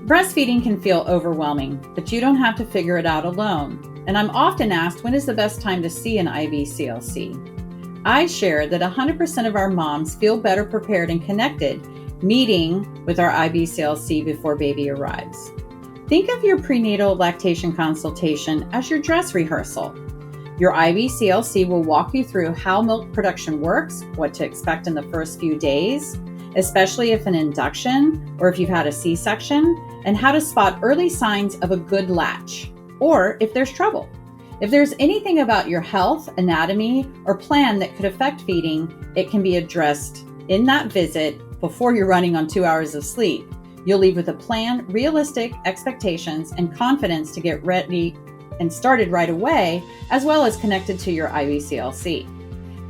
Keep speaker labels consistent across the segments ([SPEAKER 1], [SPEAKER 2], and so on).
[SPEAKER 1] Breastfeeding can feel overwhelming, but you don't have to figure it out alone. And I'm often asked, when is the best time to see an IBCLC? I share that 100% of our moms feel better prepared and connected meeting with our IBCLC before baby arrives. Think of your prenatal lactation consultation as your dress rehearsal. Your IBCLC will walk you through how milk production works, what to expect in the first few days, especially if an induction or if you've had a C-section, and how to spot early signs of a good latch, or if there's trouble. If there's anything about your health, anatomy, or plan that could affect feeding, it can be addressed in that visit before you're running on 2 hours of sleep. You'll leave with a plan, realistic expectations, and confidence to get ready and started right away, as well as connected to your IBCLC.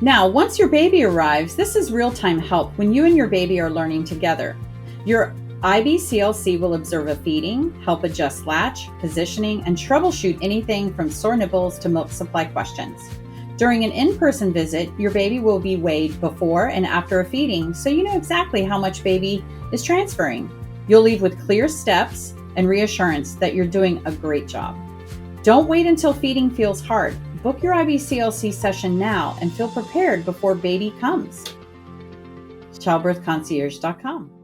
[SPEAKER 1] Now, once your baby arrives, this is real-time help when you and your baby are learning together. Your IBCLC will observe a feeding, help adjust latch, positioning, and troubleshoot anything from sore nipples to milk supply questions. During an in-person visit, your baby will be weighed before and after a feeding, so you know exactly how much baby is transferring. You'll leave with clear steps and reassurance that you're doing a great job. Don't wait until feeding feels hard. Book your IBCLC session now and feel prepared before baby comes. Childbirthconcierge.com